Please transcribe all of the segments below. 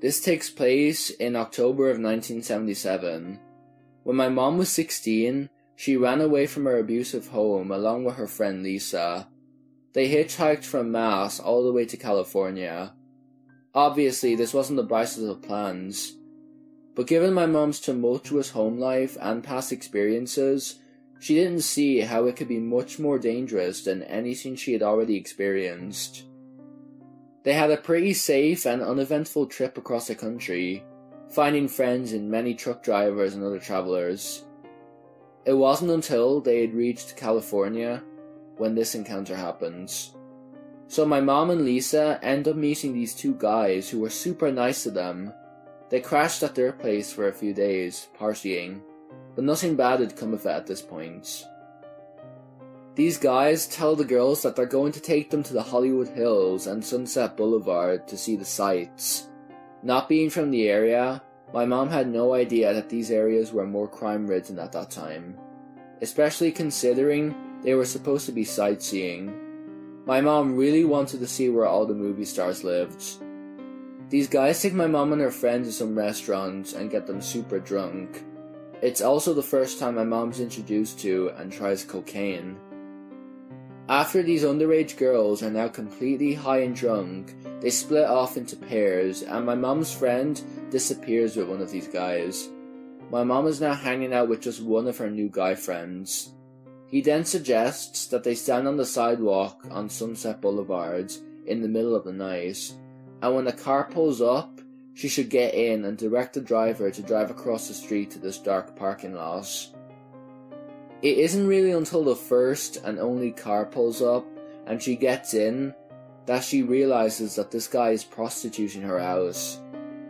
This takes place in October of 1977. When my mom was 16, she ran away from her abusive home along with her friend Lisa. They hitchhiked from Mass all the way to California. Obviously, this wasn't the brightest of plans. But given my mom's tumultuous home life and past experiences, she didn't see how it could be much more dangerous than anything she had already experienced. They had a pretty safe and uneventful trip across the country, finding friends in many truck drivers and other travelers. It wasn't until they had reached California when this encounter happens. So my mom and Lisa end up meeting these two guys who were super nice to them. They crashed at their place for a few days, partying, but nothing bad had come of it at this point. These guys tell the girls that they're going to take them to the Hollywood Hills and Sunset Boulevard to see the sights. Not being from the area, my mom had no idea that these areas were more crime-ridden at that time, especially considering they were supposed to be sightseeing. My mom really wanted to see where all the movie stars lived. These guys take my mom and her friend to some restaurants and get them super drunk. It's also the first time my mom's introduced to and tries cocaine. After these underage girls are now completely high and drunk, they split off into pairs and my mom's friend disappears with one of these guys. My mom is now hanging out with just one of her new guy friends. He then suggests that they stand on the sidewalk on Sunset Boulevard in the middle of the night, and when a car pulls up, she should get in and direct the driver to drive across the street to this dark parking lot. It isn't really until the first and only car pulls up and she gets in that she realizes that this guy is prostituting her house.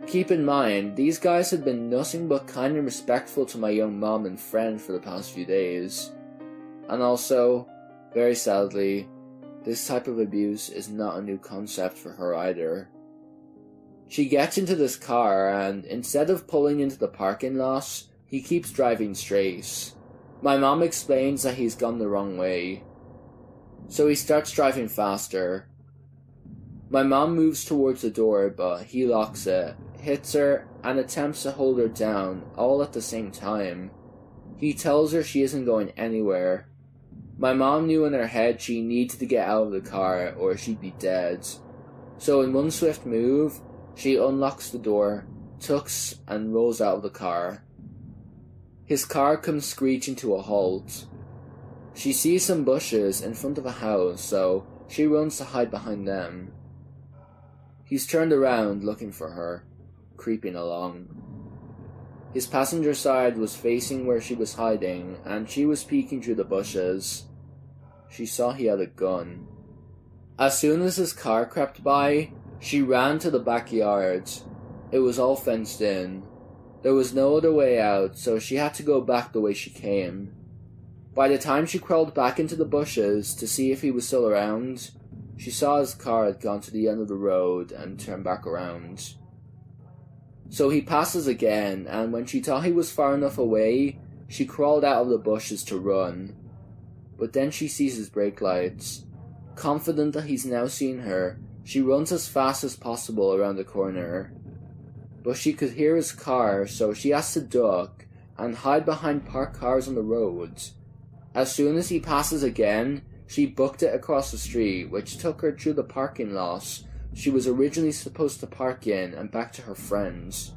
Keep in mind, these guys had been nothing but kind and respectful to my young mom and friend for the past few days. And also, very sadly, this type of abuse is not a new concept for her either. She gets into this car and instead of pulling into the parking lot, he keeps driving straight. My mom explains that he's gone the wrong way. So he starts driving faster. My mom moves towards the door but he locks it, hits her, and attempts to hold her down all at the same time. He tells her she isn't going anywhere. My mom knew in her head she needed to get out of the car or she'd be dead. So in one swift move, she unlocks the door, tucks, and rolls out of the car. His car comes screeching to a halt. She sees some bushes in front of a house, so she runs to hide behind them. He's turned around looking for her, creeping along. His passenger side was facing where she was hiding, and she was peeking through the bushes. She saw he had a gun. As soon as his car crept by, she ran to the backyard. It was all fenced in. There was no other way out, so she had to go back the way she came. By the time she crawled back into the bushes to see if he was still around, she saw his car had gone to the end of the road and turned back around. So he passes again, and when she thought he was far enough away, she crawled out of the bushes to run. But then she sees his brake lights. Confident that he's now seen her, she runs as fast as possible around the corner. But she could hear his car, so she has to duck and hide behind parked cars on the road. As soon as he passes again, she booked it across the street, which took her through the parking lot she was originally supposed to park in and back to her friends.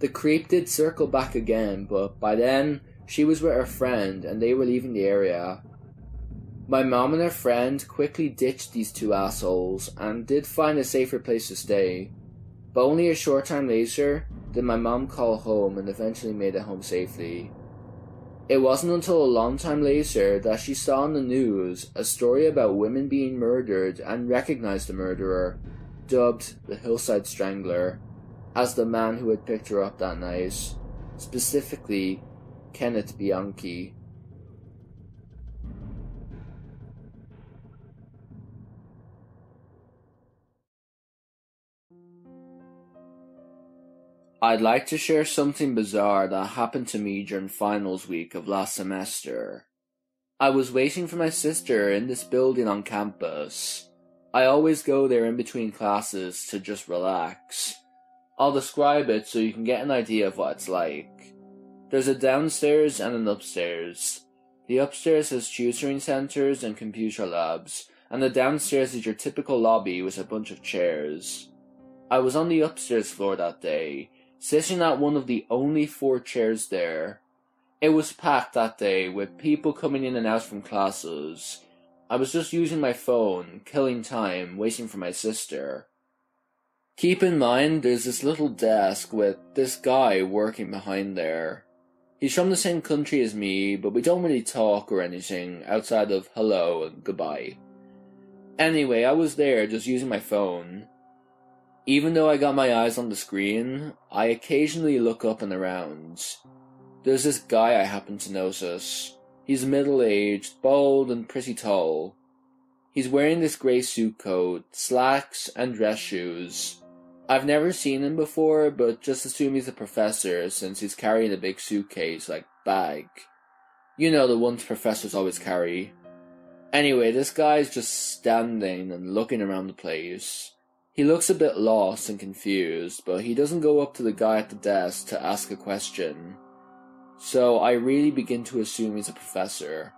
The creep did circle back again, but by then, she was with her friend and they were leaving the area. My mom and her friend quickly ditched these two assholes and did find a safer place to stay. But only a short time later did my mom call home and eventually made it home safely. It wasn't until a long time later that she saw on the news a story about women being murdered and recognized the murderer, dubbed the Hillside Strangler, as the man who had picked her up that night, specifically Kenneth Bianchi. I'd like to share something bizarre that happened to me during finals week of last semester. I was waiting for my sister in this building on campus. I always go there in between classes to just relax. I'll describe it so you can get an idea of what it's like. There's a downstairs and an upstairs. The upstairs has tutoring centres and computer labs, and the downstairs is your typical lobby with a bunch of chairs. I was on the upstairs floor that day, sitting at one of the only 4 chairs there. It was packed that day, with people coming in and out from classes. I was just using my phone, killing time, waiting for my sister. Keep in mind, there's this little desk with this guy working behind there. He's from the same country as me, but we don't really talk or anything outside of hello and goodbye. Anyway, I was there just using my phone. Even though I got my eyes on the screen, I occasionally look up and around. There's this guy I happen to notice. He's middle-aged, bald, and pretty tall. He's wearing this grey suit coat, slacks, and dress shoes. I've never seen him before, but just assume he's a professor since he's carrying a big suitcase, like, bag. You know, the ones professors always carry. Anyway, this guy's just standing and looking around the place. He looks a bit lost and confused, but he doesn't go up to the guy at the desk to ask a question. So I really begin to assume he's a professor.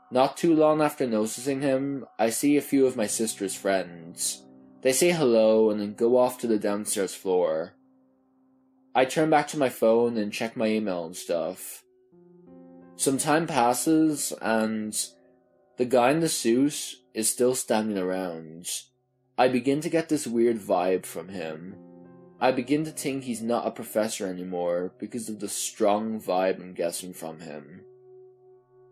Not too long after noticing him, I see a few of my sister's friends. They say hello and then go off to the downstairs floor. I turn back to my phone and check my email and stuff. Some time passes and the guy in the suit is still standing around. I begin to get this weird vibe from him. I begin to think he's not a professor anymore because of the strong vibe I'm getting from him.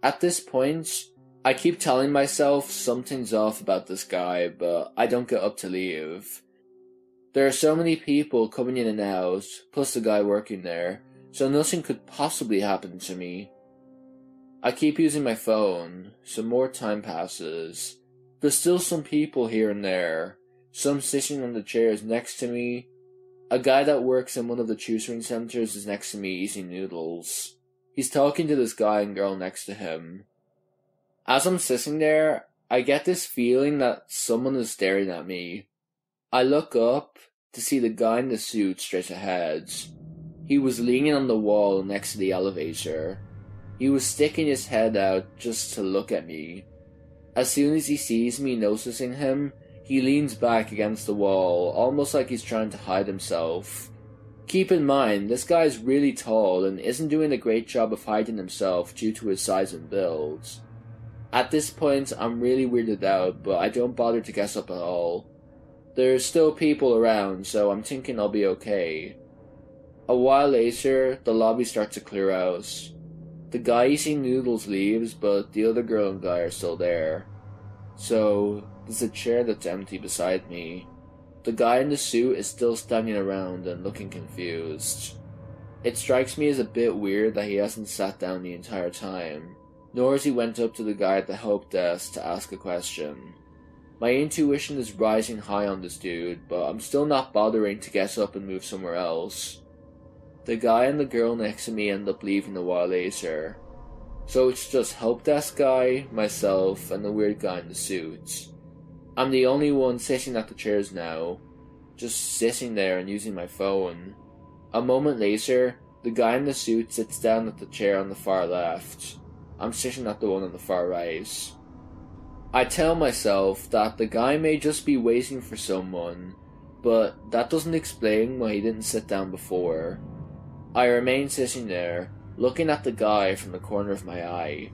At this point, I keep telling myself something's off about this guy, but I don't get up to leave. There are so many people coming in and out, plus the guy working there, so nothing could possibly happen to me. I keep using my phone. Some more time passes. There's still some people here and there, some sitting on the chairs next to me. A guy that works in one of the tutoring centres is next to me eating noodles. He's talking to this guy and girl next to him. As I'm sitting there, I get this feeling that someone is staring at me. I look up to see the guy in the suit straight ahead. He was leaning on the wall next to the elevator. He was sticking his head out just to look at me. As soon as he sees me noticing him, he leans back against the wall, almost like he's trying to hide himself. Keep in mind, this guy's really tall and isn't doing a great job of hiding himself due to his size and build. At this point, I'm really weirded out, but I don't bother to guess up at all. There's still people around, so I'm thinking I'll be okay. A while later, the lobby starts to clear out. The guy eating noodles leaves, but the other girl and guy are still there. So, there's a chair that's empty beside me. The guy in the suit is still standing around and looking confused. It strikes me as a bit weird that he hasn't sat down the entire time, nor has he went up to the guy at the help desk to ask a question. My intuition is rising high on this dude, but I'm still not bothering to get up and move somewhere else. The guy and the girl next to me end up leaving a while later. So it's just help desk guy, myself, and the weird guy in the suit. I'm the only one sitting at the chairs now, just sitting there and using my phone. A moment later, the guy in the suit sits down at the chair on the far left. I'm sitting at the one on the far right. I tell myself that the guy may just be waiting for someone, but that doesn't explain why he didn't sit down before. I remain sitting there, looking at the guy from the corner of my eye.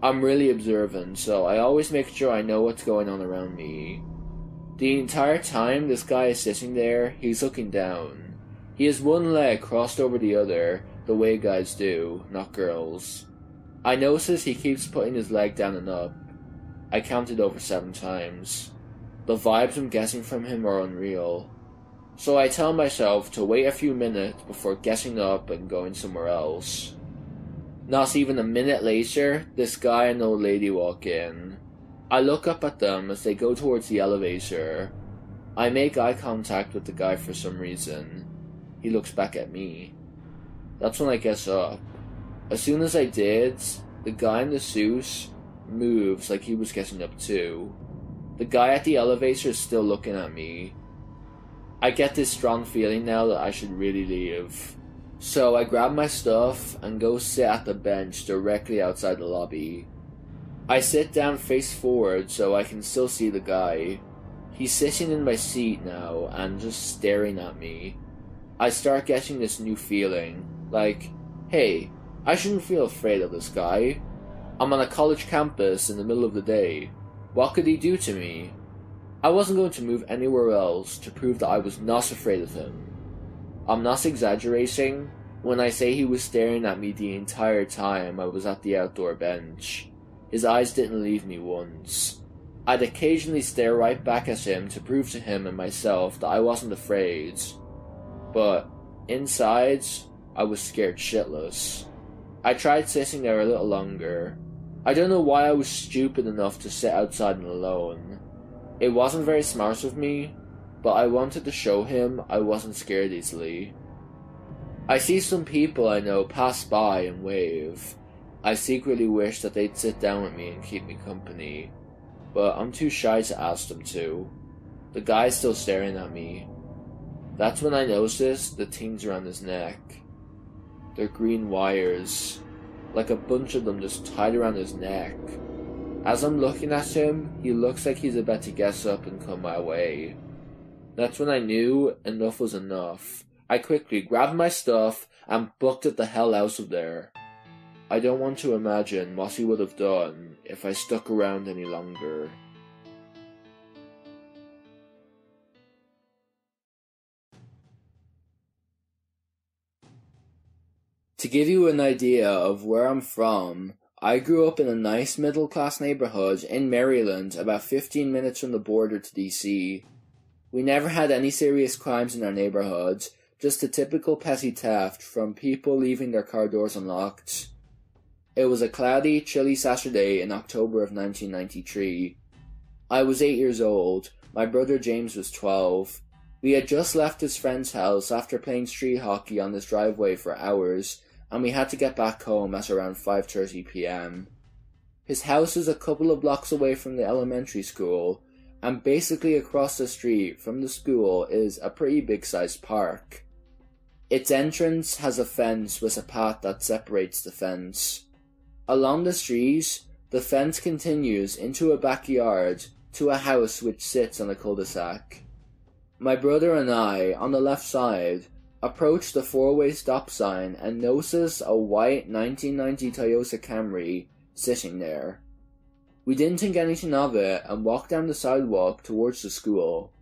I'm really observant, so I always make sure I know what's going on around me. The entire time this guy is sitting there, he's looking down. He has one leg crossed over the other, the way guys do, not girls. I notice he keeps putting his leg down and up. I counted over 7 times. The vibes I'm getting from him are unreal. So I tell myself to wait a few minutes before getting up and going somewhere else. Not even a minute later, this guy and old lady walk in. I look up at them as they go towards the elevator. I make eye contact with the guy for some reason. He looks back at me. That's when I get up. As soon as I did, the guy in the suit moves like he was getting up too. The guy at the elevator is still looking at me. I get this strong feeling now that I should really leave. So I grab my stuff and go sit at the bench directly outside the lobby. I sit down face forward so I can still see the guy. He's sitting in my seat now and just staring at me. I start getting this new feeling, like, hey, I shouldn't feel afraid of this guy. I'm on a college campus in the middle of the day. What could he do to me? I wasn't going to move anywhere else to prove that I was not afraid of him. I'm not exaggerating when I say he was staring at me the entire time I was at the outdoor bench. His eyes didn't leave me once. I'd occasionally stare right back at him to prove to him and myself that I wasn't afraid. But inside, I was scared shitless. I tried sitting there a little longer. I don't know why I was stupid enough to sit outside and alone. It wasn't very smart of me, but I wanted to show him I wasn't scared easily. I see some people I know pass by and wave. I secretly wish that they'd sit down with me and keep me company, but I'm too shy to ask them to. The guy's still staring at me. That's when I noticed the things around his neck. They're green wires, like a bunch of them just tied around his neck. As I'm looking at him, he looks like he's about to get up and come my way. That's when I knew enough was enough. I quickly grabbed my stuff and booked it the hell out of there. I don't want to imagine what he would have done if I stuck around any longer. To give you an idea of where I'm from, I grew up in a nice middle-class neighborhood in Maryland, about 15 minutes from the border to DC. We never had any serious crimes in our neighborhood, just a typical petty theft from people leaving their car doors unlocked. It was a cloudy, chilly Saturday in October of 1993. I was 8 years old, my brother James was 12. We had just left his friend's house after playing street hockey on his driveway for hours, and we had to get back home at around 5:30 p.m. His house is a couple of blocks away from the elementary school, and basically across the street from the school is a pretty big-sized park. Its entrance has a fence with a path that separates the fence. Along the street, the fence continues into a backyard to a house which sits on a cul-de-sac. My brother and I, on the left side, approached the four-way stop sign and noticed a white 1990 Toyota Camry sitting there. We didn't think anything of it and walked down the sidewalk towards the school.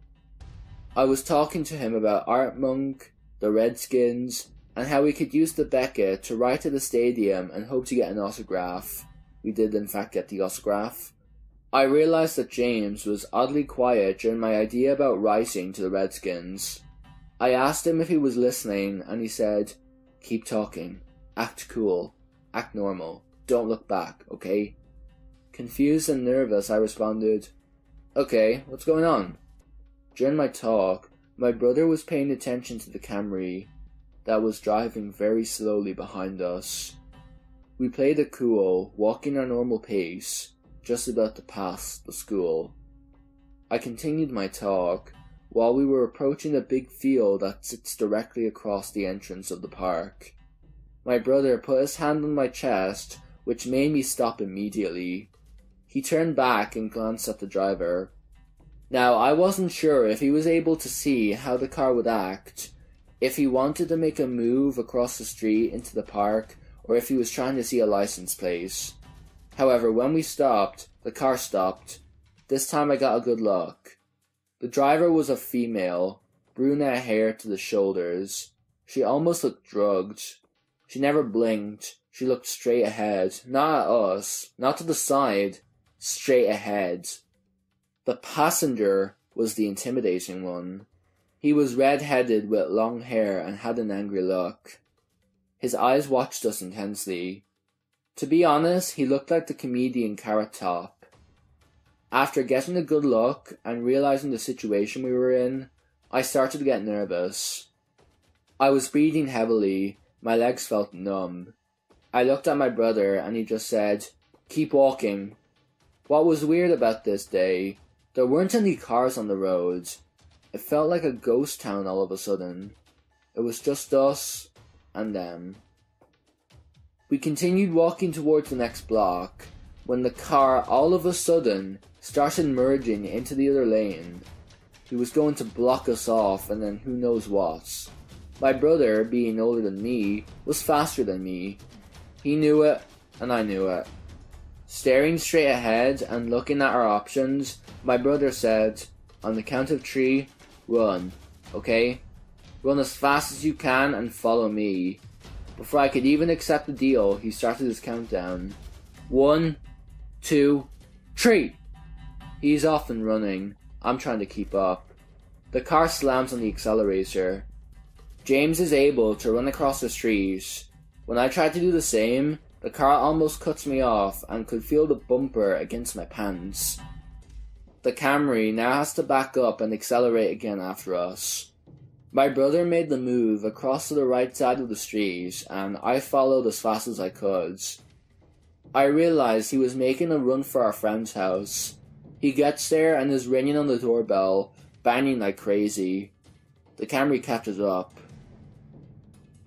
I was talking to him about Art Monk, the Redskins, and how we could use the Beckett to ride to the stadium and hope to get an autograph. We did in fact get the autograph. I realized that James was oddly quiet during my idea about writing to the Redskins. I asked him if he was listening, and he said, "Keep talking. Act cool. Act normal. Don't look back, okay?" Confused and nervous, I responded, "Okay, what's going on?" During my talk, my brother was paying attention to the Camry that was driving very slowly behind us. We played it cool, walking our normal pace, just about to pass the school. I continued my talk while we were approaching a big field that sits directly across the entrance of the park. My brother put his hand on my chest, which made me stop immediately. He turned back and glanced at the driver. Now, I wasn't sure if he was able to see how the car would act, if he wanted to make a move across the street into the park, or if he was trying to see a license plate. However, when we stopped, the car stopped. This time I got a good look. The driver was a female, brunette hair to the shoulders. She almost looked drugged. She never blinked. She looked straight ahead, not at us, not to the side, straight ahead. The passenger was the intimidating one. He was red-headed with long hair and had an angry look. His eyes watched us intensely. To be honest, he looked like the comedian Carrot Top. After getting a good look and realizing the situation we were in, I started to get nervous. I was breathing heavily, my legs felt numb. I looked at my brother and he just said, "Keep walking." What was weird about this day, there weren't any cars on the road. It felt like a ghost town all of a sudden. It was just us and them. We continued walking towards the next block, when the car all of a sudden started merging into the other lane. He was going to block us off and then who knows what. My brother, being older than me, was faster than me. He knew it, and I knew it. Staring straight ahead and looking at our options, my brother said, on the count of 3, run, okay? Run as fast as you can and follow me. Before I could even accept the deal, he started his countdown. 1, 2, 3! He's off and running. I'm trying to keep up. The car slams on the accelerator. James is able to run across the street. When I tried to do the same, the car almost cuts me off and could feel the bumper against my pants. The Camry now has to back up and accelerate again after us. My brother made the move across to the right side of the street and I followed as fast as I could. I realized he was making a run for our friend's house. He gets there and is ringing on the doorbell, banging like crazy. The Camry catches up.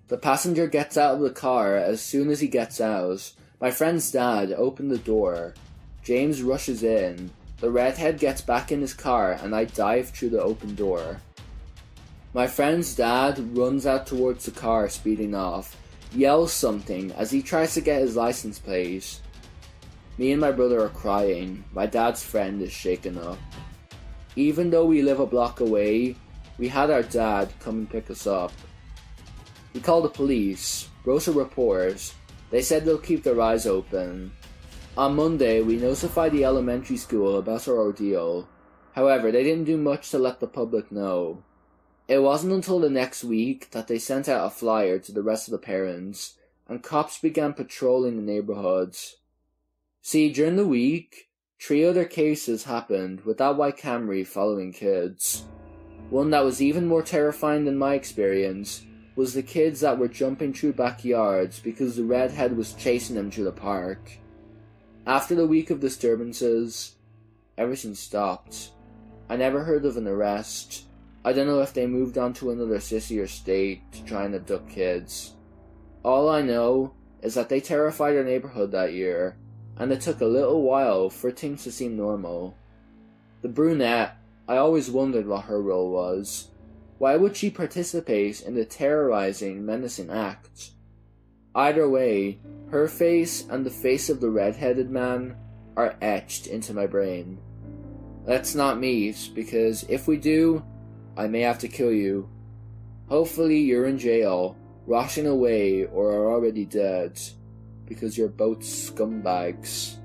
The passenger gets out of the car as soon as he gets out. My friend's dad opened the door. James rushes in. The redhead gets back in his car and I dive through the open door. My friend's dad runs out towards the car speeding off, yells something as he tries to get his license plate. Me and my brother are crying. My dad's friend is shaken up. Even though we live a block away, we had our dad come and pick us up. We called the police, wrote a report. They said they'll keep their eyes open. On Monday, we notified the elementary school about our ordeal. However, they didn't do much to let the public know. It wasn't until the next week that they sent out a flyer to the rest of the parents, and cops began patrolling the neighborhoods. See, during the week, 3 other cases happened with that white Camry following kids. One that was even more terrifying than my experience was the kids that were jumping through backyards because the redhead was chasing them through the park. After the week of disturbances, everything stopped. I never heard of an arrest. I don't know if they moved on to another city or state to try and abduct kids. All I know is that they terrified our neighborhood that year, and it took a little while for things to seem normal. The brunette, I always wondered what her role was. Why would she participate in the terrorizing, menacing act? Either way, her face and the face of the red-headed man are etched into my brain. Let's not meet, because if we do, I may have to kill you. Hopefully you're in jail, rotting away, or are already dead, because you're both scumbags.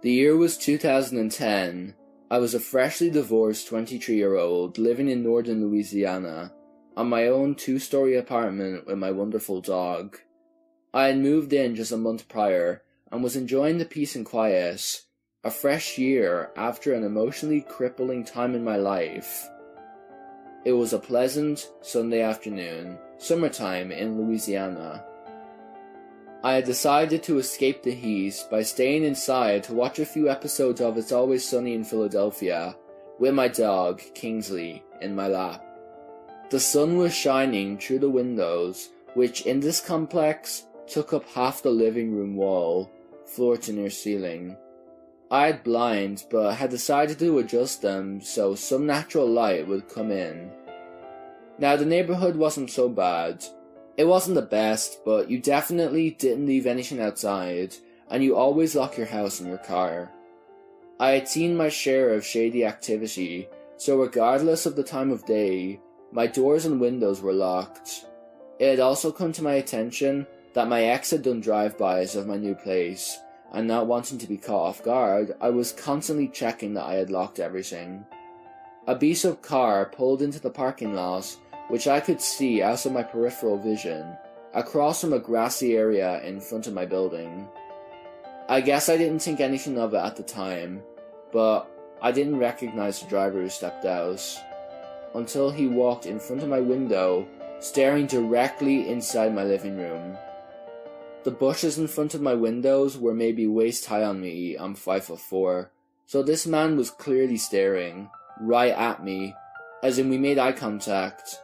The year was 2010. I was a freshly divorced 23-year-old living in northern Louisiana, on my own 2-story apartment with my wonderful dog. I had moved in just a month prior, and was enjoying the peace and quiet, a fresh year after an emotionally crippling time in my life. It was a pleasant Sunday afternoon, summertime in Louisiana. I had decided to escape the heat by staying inside to watch a few episodes of It's Always Sunny in Philadelphia, with my dog, Kingsley, in my lap. The sun was shining through the windows, which in this complex took up half the living room wall, floor to near ceiling. I had blinds, but had decided to adjust them so some natural light would come in. Now the neighborhood wasn't so bad. It wasn't the best, but you definitely didn't leave anything outside, and you always lock your house and your car. I had seen my share of shady activity, so regardless of the time of day, my doors and windows were locked. It had also come to my attention that my ex had done drive-bys of my new place, and not wanting to be caught off guard, I was constantly checking that I had locked everything. A beat up car pulled into the parking lot, which I could see out of my peripheral vision, across from a grassy area in front of my building. I guess I didn't think anything of it at the time, but I didn't recognize the driver who stepped out, until he walked in front of my window, staring directly inside my living room. The bushes in front of my windows were maybe waist high on me. I'm 5'4", so this man was clearly staring right at me, as in we made eye contact.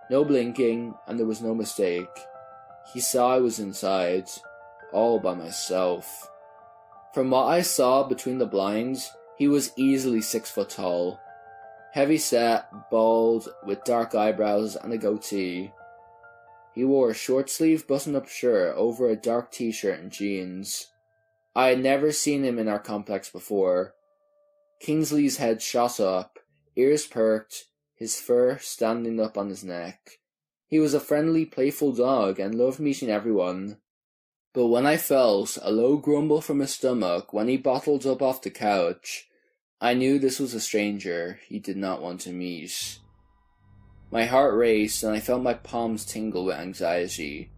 No blinking, and there was no mistake. He saw I was inside, all by myself. From what I saw between the blinds, he was easily 6 foot tall. Heavy set, bald, with dark eyebrows and a goatee. He wore a short-sleeved button-up shirt over a dark t-shirt and jeans. I had never seen him in our complex before. Kingsley's head shot up, ears perked, his fur standing up on his neck. He was a friendly, playful dog and loved meeting everyone. But when I felt a low grumble from his stomach when he bottled up off the couch, I knew this was a stranger he did not want to meet. My heart raced and I felt my palms tingle with anxiety.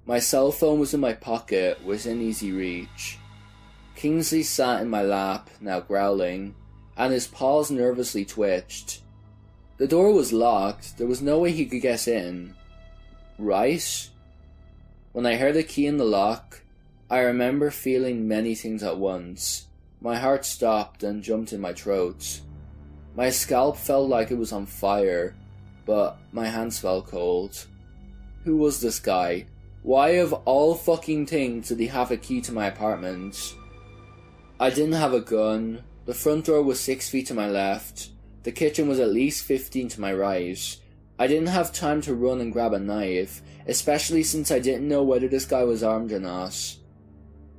My cell phone was in my pocket, within easy reach. Kingsley sat in my lap, now growling, and his paws nervously twitched. The door was locked, there was no way he could get in. Right? When I heard the key in the lock, I remember feeling many things at once. My heart stopped and jumped in my throat. My scalp felt like it was on fire, but my hands felt cold. Who was this guy? Why of all fucking things did he have a key to my apartment? I didn't have a gun. The front door was 6 feet to my left. The kitchen was at least 15 to my right. I didn't have time to run and grab a knife, especially since I didn't know whether this guy was armed or not.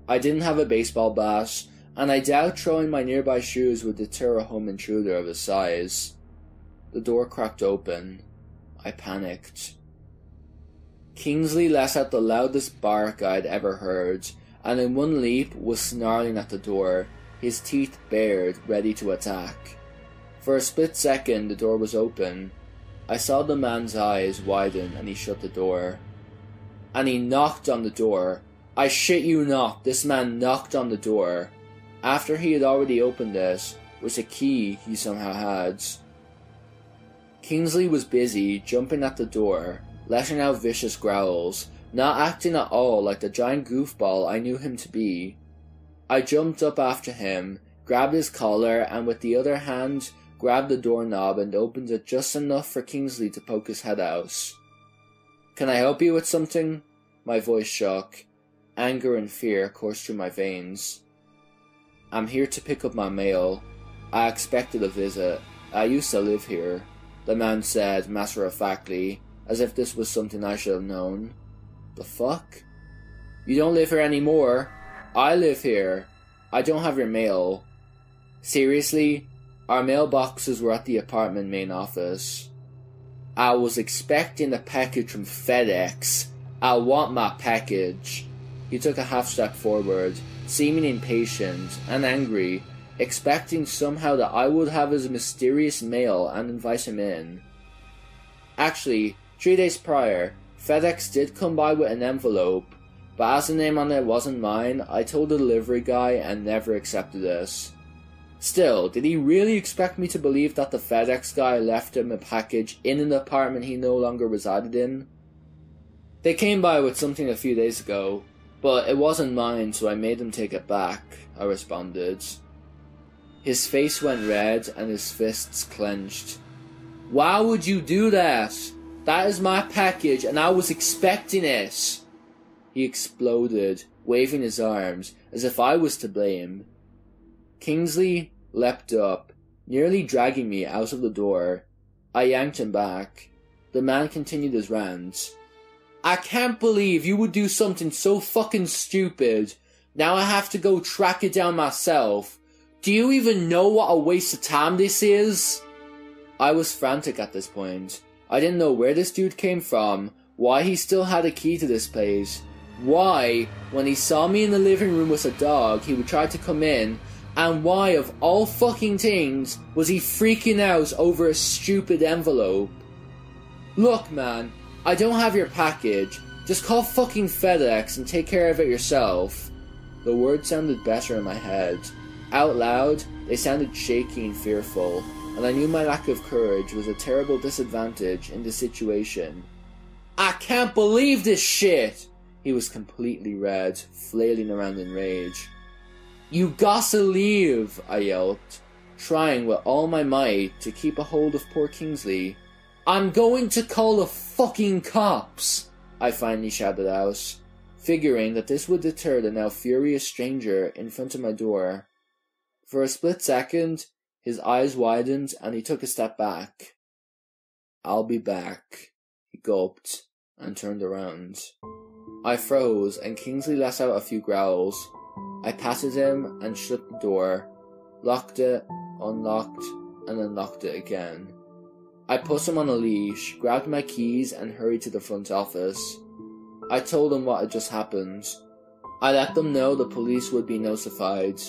I didn't have a baseball bat, and I doubt throwing my nearby shoes would deter a home intruder of his size. The door cracked open. I panicked. Kingsley let out the loudest bark I'd ever heard, and in one leap was snarling at the door, his teeth bared, ready to attack. For a split second the door was open. I saw the man's eyes widen and he shut the door. And he knocked on the door. I shit you not, this man knocked on the door. After he had already opened it, with a key he somehow had. Kingsley was busy, jumping at the door, letting out vicious growls, not acting at all like the giant goofball I knew him to be. I jumped up after him, grabbed his collar, and with the other hand, grabbed the doorknob and opened it just enough for Kingsley to poke his head out. "Can I help you with something?" My voice shook. Anger and fear coursed through my veins. "I'm here to pick up my mail. I expected a visit. I used to live here," the man said matter-of-factly, as if this was something I should have known. The fuck? "You don't live here anymore. I live here. I don't have your mail." Seriously? Our mailboxes were at the apartment main office. "I was expecting a package from FedEx. I want my package." He took a half step forward, seeming impatient and angry, expecting somehow that I would have his mysterious mail and invite him in. Actually, 3 days prior, FedEx did come by with an envelope, but as the name on it wasn't mine, I told the delivery guy and never accepted it. Still, did he really expect me to believe that the FedEx guy left him a package in an apartment he no longer resided in? "They came by with something a few days ago, but it wasn't mine, so I made them take it back," I responded. His face went red and his fists clenched. "Why would you do that? That is my package and I was expecting it!" He exploded, waving his arms, as if I was to blame. Kingsley leapt up, nearly dragging me out of the door. I yanked him back. The man continued his rant. "I can't believe you would do something so fucking stupid. Now I have to go track it down myself. Do you even know what a waste of time this is?" I was frantic at this point. I didn't know where this dude came from, why he still had a key to this place, why, when he saw me in the living room with a dog, he would try to come in, and why, of all fucking things, was he freaking out over a stupid envelope? "Look, man, I don't have your package. Just call fucking FedEx and take care of it yourself." The words sounded better in my head. Out loud, they sounded shaky and fearful, and I knew my lack of courage was a terrible disadvantage in this situation. "I can't believe this shit! He was completely red, flailing around in rage. "You gotta leave!" I yelped, trying with all my might to keep a hold of poor Kingsley. "I'm going to call the fucking cops!" I finally shouted out, figuring that this would deter the now furious stranger in front of my door. For a split second, his eyes widened and he took a step back. "I'll be back," he gulped and turned around. I froze and Kingsley let out a few growls. I patted him and shut the door, locked it, unlocked, and unlocked it again. I put him on a leash, grabbed my keys and hurried to the front office. I told them what had just happened. I let them know the police would be notified,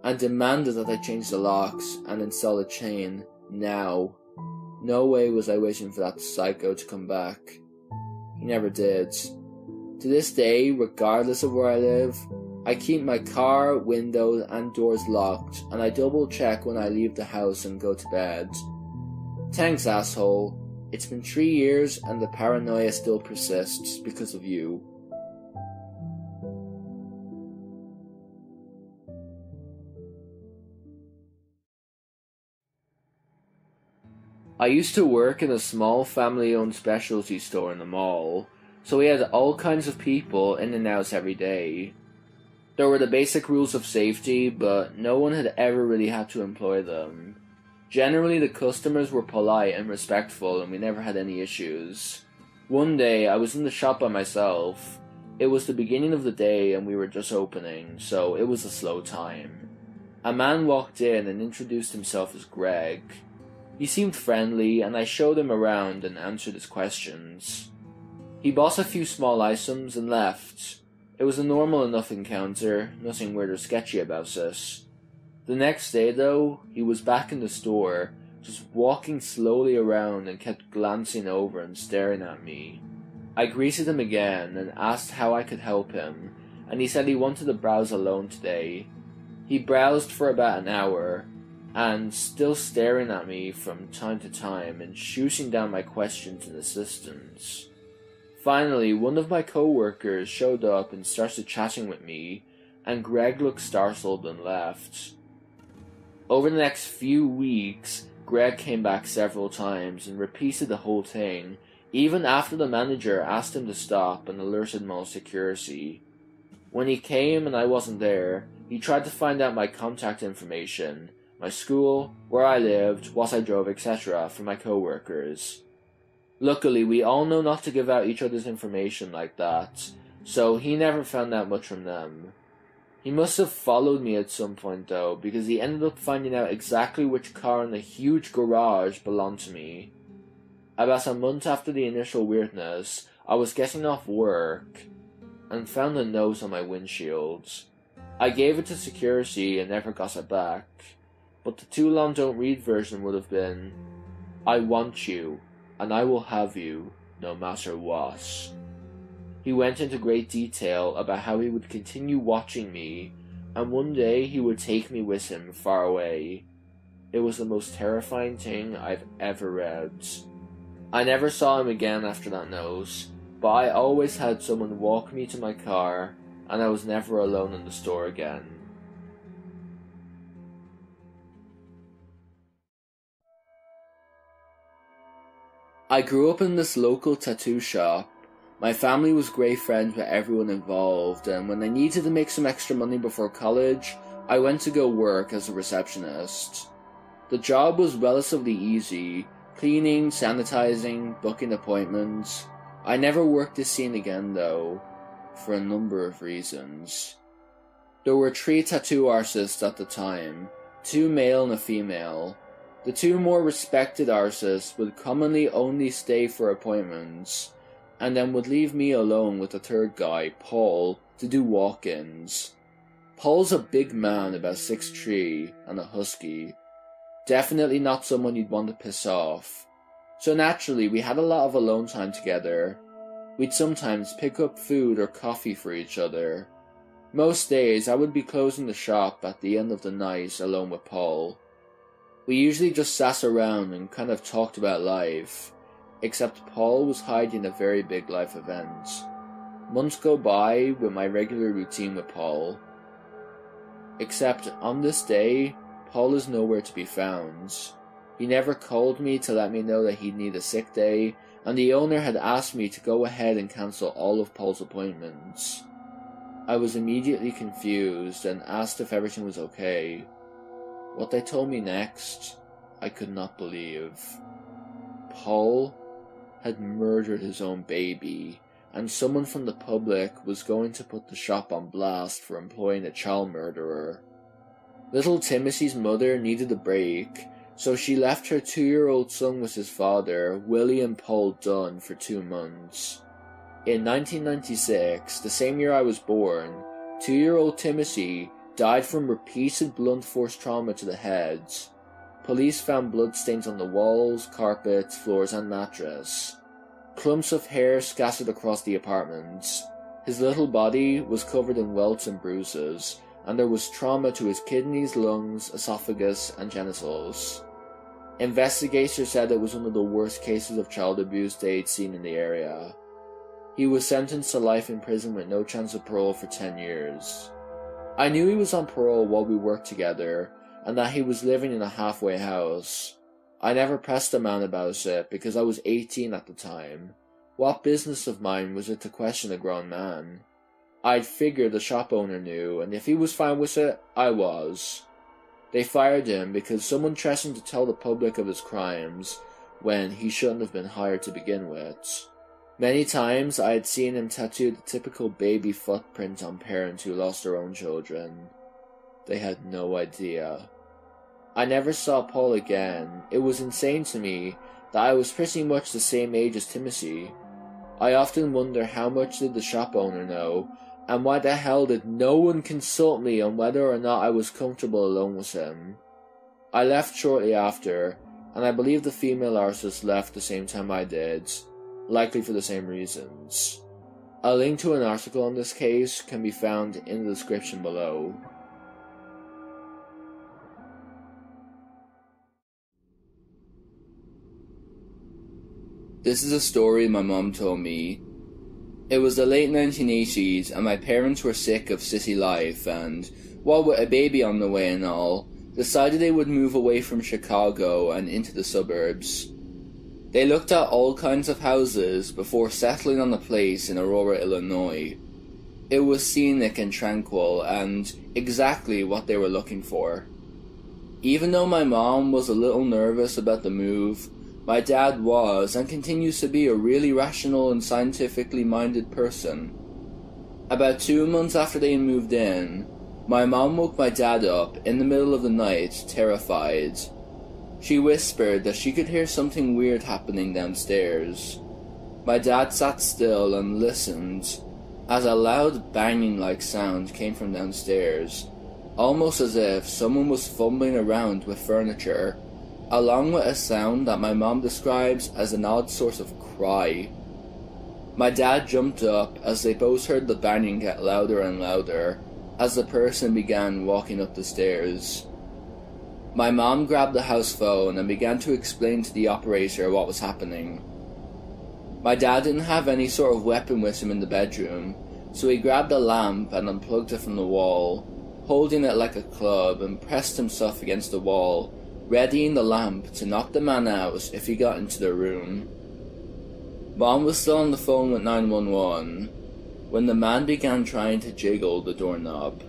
and demanded that I change the locks and install a chain, now. No way was I waiting for that psycho to come back. He never did. To this day, regardless of where I live, I keep my car, windows and doors locked, and I double check when I leave the house and go to bed. Thanks, asshole. It's been 3 years and the paranoia still persists because of you. I used to work in a small family-owned specialty store in the mall, so we had all kinds of people in and out every day. There were the basic rules of safety, but no one had ever really had to employ them. Generally, the customers were polite and respectful, and we never had any issues. One day, I was in the shop by myself. It was the beginning of the day, and we were just opening, so it was a slow time. A man walked in and introduced himself as Greg. He seemed friendly, and I showed him around and answered his questions. He bought a few small items and left. It was a normal enough encounter, nothing weird or sketchy about it. The next day, though, he was back in the store, just walking slowly around and kept glancing over and staring at me. I greeted him again and asked how I could help him, and he said he wanted to browse alone today. He browsed for about an hour, and still staring at me from time to time and shooting down my questions and assistance. Finally, one of my co-workers showed up and started chatting with me, and Greg looked startled and left. Over the next few weeks, Greg came back several times and repeated the whole thing, even after the manager asked him to stop and alerted mall security. When he came and I wasn't there, he tried to find out my contact information, my school, where I lived, what I drove, etc. from my co-workers. Luckily, we all know not to give out each other's information like that, so he never found out much from them. He must have followed me at some point though, because he ended up finding out exactly which car in the huge garage belonged to me. About a month after the initial weirdness, I was getting off work, and found a note on my windshield. I gave it to security and never got it back, but the too long don't read version would have been, "I want you, and I will have you, no matter what." He went into great detail about how he would continue watching me, and one day he would take me with him far away. It was the most terrifying thing I've ever read. I never saw him again after that note, but I always had someone walk me to my car, and I was never alone in the store again. I grew up in this local tattoo shop. My family was great friends with everyone involved, and when I needed to make some extra money before college, I went to go work as a receptionist. The job was relatively easy, cleaning, sanitizing, booking appointments. I never worked this scene again though, for a number of reasons. There were 3 tattoo artists at the time, 2 male and a female. The 2 more respected artists would commonly only stay for appointments, and then would leave me alone with the 3rd guy, Paul, to do walk-ins. Paul's a big man, about 6'3", and a husky. Definitely not someone you'd want to piss off. So naturally, we had a lot of alone time together. We'd sometimes pick up food or coffee for each other. Most days, I would be closing the shop at the end of the night alone with Paul. We usually just sat around and kind of talked about life, except Paul was hiding a very big life event. Months go by with my regular routine with Paul. Except on this day, Paul is nowhere to be found. He never called me to let me know that he'd need a sick day, and the owner had asked me to go ahead and cancel all of Paul's appointments. I was immediately confused and asked if everything was okay. What they told me next, I could not believe. Paul had murdered his own baby, and someone from the public was going to put the shop on blast for employing a child murderer. Little Timothy's mother needed a break, so she left her 2-year-old son with his father, William Paul Dunn, for 2 months. In 1996, the same year I was born, 2-year-old Timothy died from repeated blunt force trauma to the head. Police found bloodstains on the walls, carpets, floors and mattress. Clumps of hair scattered across the apartment. His little body was covered in welts and bruises, and there was trauma to his kidneys, lungs, esophagus and genitals. Investigators said it was one of the worst cases of child abuse they'd seen in the area. He was sentenced to life in prison with no chance of parole for 10 years. I knew he was on parole while we worked together, and that he was living in a halfway house. I never pressed the man about it because I was 18 at the time. What business of mine was it to question a grown man? I'd figured the shop owner knew, and if he was fine with it, I was. They fired him because someone threatened to tell the public of his crimes when he shouldn't have been hired to begin with. Many times I had seen him tattoo the typical baby footprint on parents who lost their own children. They had no idea. I never saw Paul again. It was insane to me that I was pretty much the same age as Timothy. I often wonder how much did the shop owner know, and why the hell did no one consult me on whether or not I was comfortable alone with him. I left shortly after, and I believe the female arsonist left the same time I did, likely for the same reasons. A link to an article on this case can be found in the description below. This is a story my mom told me. It was the late 1980s and my parents were sick of city life and, while with a baby on the way and all, decided they would move away from Chicago and into the suburbs. They looked at all kinds of houses before settling on a place in Aurora, Illinois. It was scenic and tranquil and exactly what they were looking for. Even though my mom was a little nervous about the move, my dad was and continues to be a really rational and scientifically minded person. About 2 months after they moved in, my mom woke my dad up in the middle of the night, terrified. She whispered that she could hear something weird happening downstairs. My dad sat still and listened, as a loud banging-like sound came from downstairs, almost as if someone was fumbling around with furniture, along with a sound that my mom describes as an odd sort of cry. My dad jumped up as they both heard the banging get louder and louder as the person began walking up the stairs. My mom grabbed the house phone and began to explain to the operator what was happening. My dad didn't have any sort of weapon with him in the bedroom, so he grabbed a lamp and unplugged it from the wall, holding it like a club, and pressed himself against the wall, readying the lamp to knock the man out if he got into the room. Mom was still on the phone with 911 when the man began trying to jiggle the doorknob.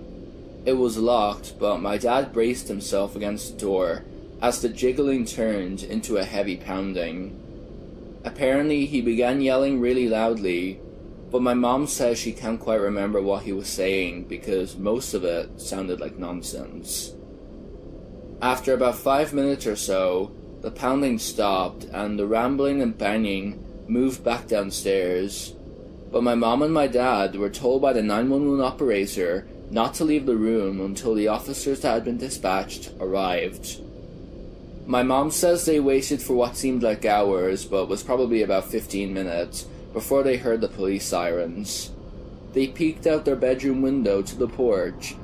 It was locked, but my dad braced himself against the door as the jiggling turned into a heavy pounding. Apparently he began yelling really loudly, but my mom says she can't quite remember what he was saying because most of it sounded like nonsense. After about 5 minutes or so, the pounding stopped and the rambling and banging moved back downstairs, but my mom and my dad were told by the 911 operator not to leave the room until the officers that had been dispatched arrived. My mom says they waited for what seemed like hours, but was probably about 15 minutes, before they heard the police sirens. They peeked out their bedroom window to the porch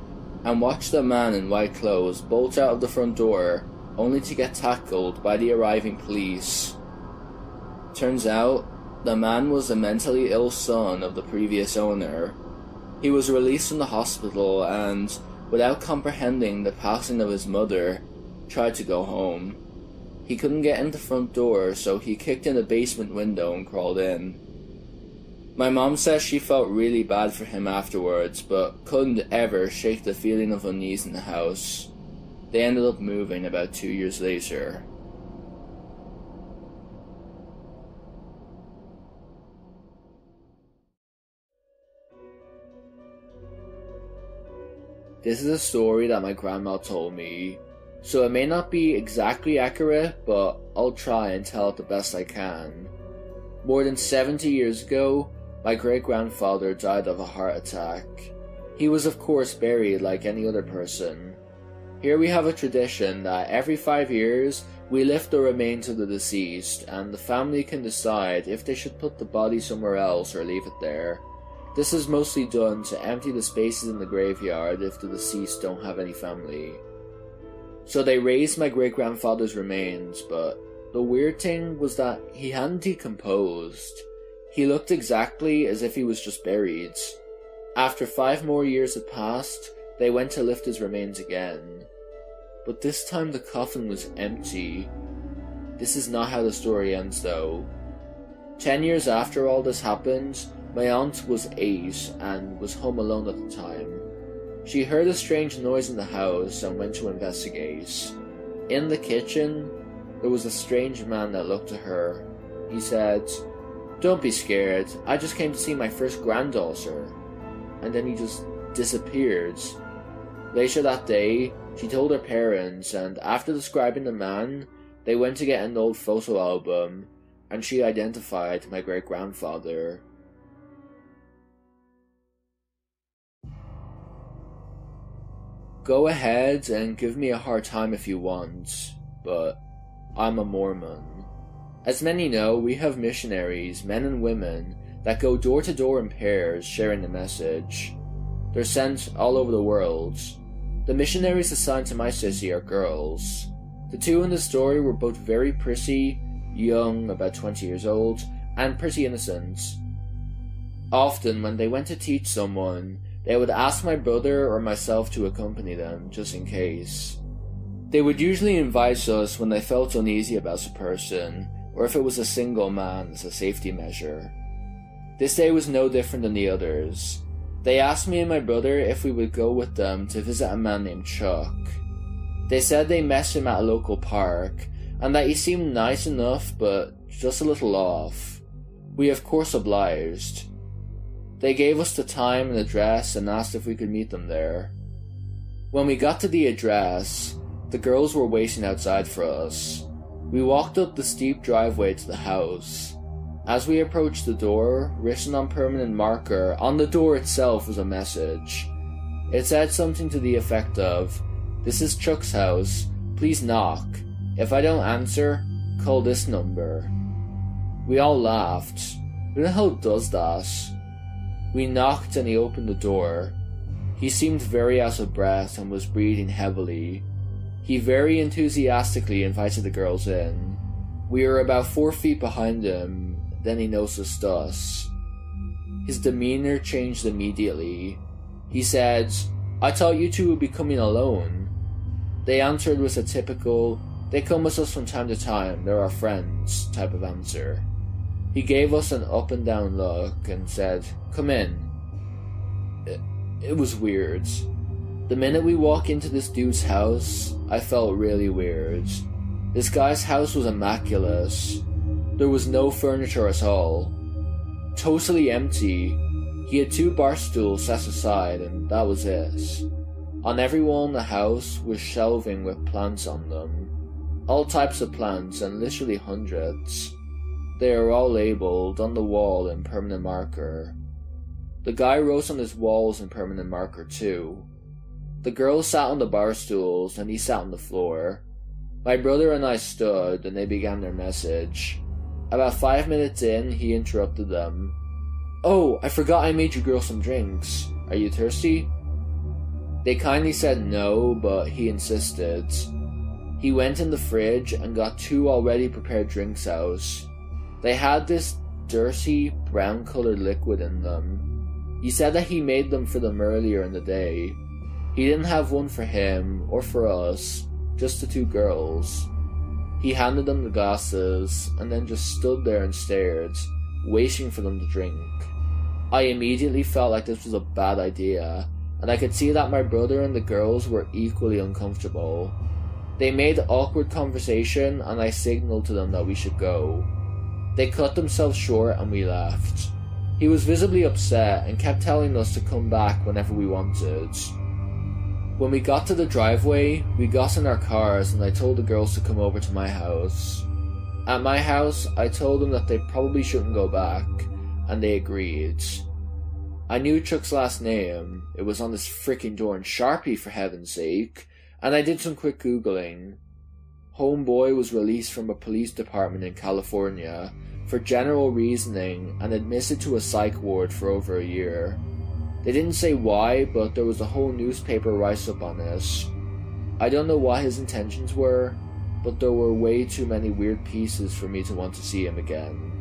and watched a man in white clothes bolt out of the front door, only to get tackled by the arriving police. Turns out, The man was the mentally ill son of the previous owner. He was released from the hospital and, without comprehending the passing of his mother, tried to go home. He couldn't get in the front door, so he kicked in the basement window and crawled in. My mom says she felt really bad for him afterwards, but couldn't ever shake the feeling of unease in the house. They ended up moving about 2 years later. This is a story that my grandma told me, so it may not be exactly accurate, but I'll try and tell it the best I can. More than 70 years ago, my great-grandfather died of a heart attack. He was of course buried like any other person. Here we have a tradition that every 5 years, we lift the remains of the deceased, and the family can decide if they should put the body somewhere else or leave it there. This is mostly done to empty the spaces in the graveyard if the deceased don't have any family. So they raised my great-grandfather's remains, but the weird thing was that he hadn't decomposed. He looked exactly as if he was just buried. After 5 more years had passed, they went to lift his remains again. But this time the coffin was empty. This is not how the story ends though. 10 years after all this happened, my aunt was 8 and was home alone at the time. She heard a strange noise in the house and went to investigate. In the kitchen, there was a strange man that looked at her. He said, "Don't be scared, I just came to see my first granddaughter." And then he just disappeared. Later that day, she told her parents, and after describing the man, they went to get an old photo album, and she identified my great-grandfather. Go ahead and give me a hard time if you want, but I'm a Mormon. As many know, we have missionaries, men and women, that go door to door in pairs sharing the message. They're sent all over the world. The missionaries assigned to my city are girls. The two in the story were both very pretty, young, about 20 years old, and pretty innocent. Often when they went to teach someone, they would ask my brother or myself to accompany them, just in case. They would usually invite us when they felt uneasy about a person, or if it was a single man as a safety measure. This day was no different than the others. They asked me and my brother if we would go with them to visit a man named Chuck. They said they met him at a local park, and that he seemed nice enough, but just a little off. We of course obliged. They gave us the time and address and asked if we could meet them there. When we got to the address, the girls were waiting outside for us. We walked up the steep driveway to the house. As we approached the door, written on permanent marker on the door itself was a message. It said something to the effect of, "This is Chuck's house, please knock. If I don't answer, call this number." We all laughed. Who the hell does that? We knocked and he opened the door. He seemed very out of breath and was breathing heavily. He very enthusiastically invited the girls in. We were about 4 feet behind him, then he noticed us. His demeanor changed immediately. He said, "I thought you two would be coming alone." They answered with a typical, "They come with us from time to time, they're our friends," type of answer. He gave us an up and down look and said, "Come in." It was weird. The minute we walked into this dude's house, I felt really weird. This guy's house was immaculate. There was no furniture at all. Totally empty. He had 2 bar stools set aside and that was it. On every wall in the house was shelving with plants on them. All types of plants and literally hundreds. They are all labelled on the wall in permanent marker. The guy wrote on his walls in permanent marker too. The girls sat on the bar stools and he sat on the floor. My brother and I stood and they began their message. About 5 minutes in, he interrupted them. "Oh, I forgot I made you girls some drinks. Are you thirsty?" They kindly said no, but he insisted. He went in the fridge and got 2 already prepared drinks out. They had this dirty, brown-colored liquid in them. He said that he made them for them earlier in the day. He didn't have one for him, or for us, just the two girls. He handed them the glasses, and then just stood there and stared, waiting for them to drink. I immediately felt like this was a bad idea, and I could see that my brother and the girls were equally uncomfortable. They made awkward conversation, and I signaled to them that we should go. They cut themselves short and we left. He was visibly upset and kept telling us to come back whenever we wanted. When we got to the driveway, we got in our cars and I told the girls to come over to my house. At my house, I told them that they probably shouldn't go back, and they agreed. I knew Chuck's last name. It was on this freaking door in Sharpie, for heaven's sake, and I did some quick googling. Homeboy was released from a police department in California for general reasoning and admitted to a psych ward for over a year. They didn't say why, but there was a whole newspaper write-up on this. I don't know what his intentions were, but there were way too many weird pieces for me to want to see him again.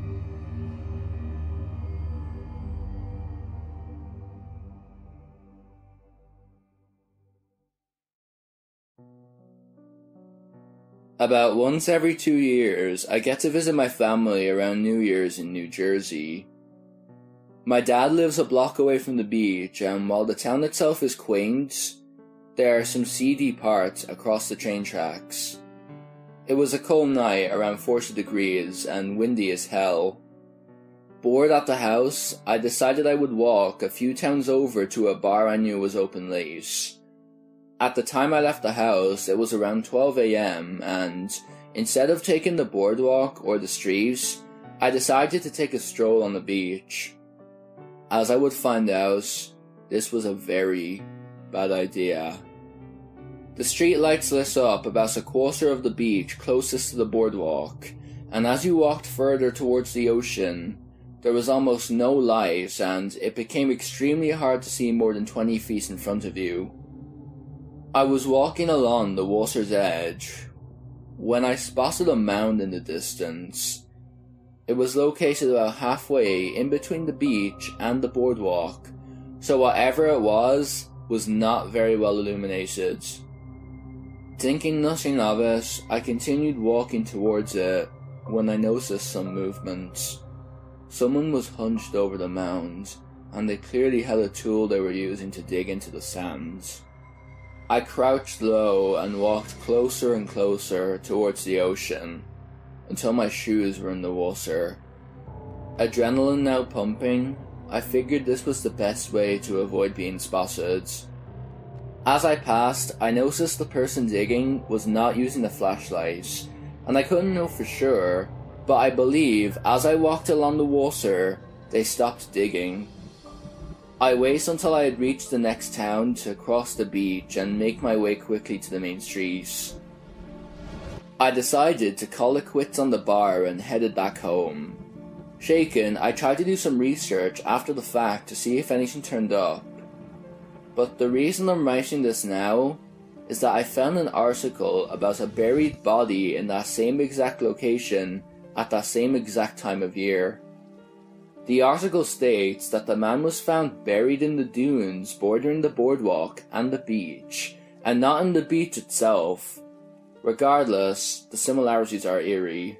About once every 2 years, I get to visit my family around New Year's in New Jersey. My dad lives a block away from the beach, and while the town itself is quaint, there are some seedy parts across the train tracks. It was a cold night, around 40 degrees, and windy as hell. Bored at the house, I decided I would walk a few towns over to a bar I knew was open late. At the time I left the house, it was around 12 AM, and instead of taking the boardwalk or the streets, I decided to take a stroll on the beach. As I would find out, this was a very bad idea. The street lights lit up about a quarter of the beach closest to the boardwalk, and as you walked further towards the ocean, there was almost no light, and it became extremely hard to see more than 20 feet in front of you. I was walking along the water's edge when I spotted a mound in the distance. It was located about halfway in between the beach and the boardwalk, so whatever it was not very well illuminated. Thinking nothing of it, I continued walking towards it when I noticed some movement. Someone was hunched over the mound, and they clearly had a tool they were using to dig into the sand. I crouched low and walked closer and closer towards the ocean, until my shoes were in the water. Adrenaline now pumping, I figured this was the best way to avoid being spotted. As I passed, I noticed the person digging was not using a flashlight, and I couldn't know for sure, but I believe as I walked along the water, they stopped digging. I waited until I had reached the next town to cross the beach and make my way quickly to the main street. I decided to call it quits on the bar and headed back home. Shaken, I tried to do some research after the fact to see if anything turned up. But the reason I'm writing this now is that I found an article about a buried body in that same exact location at that same exact time of year. The article states that the man was found buried in the dunes bordering the boardwalk and the beach, and not in the beach itself. Regardless, the similarities are eerie.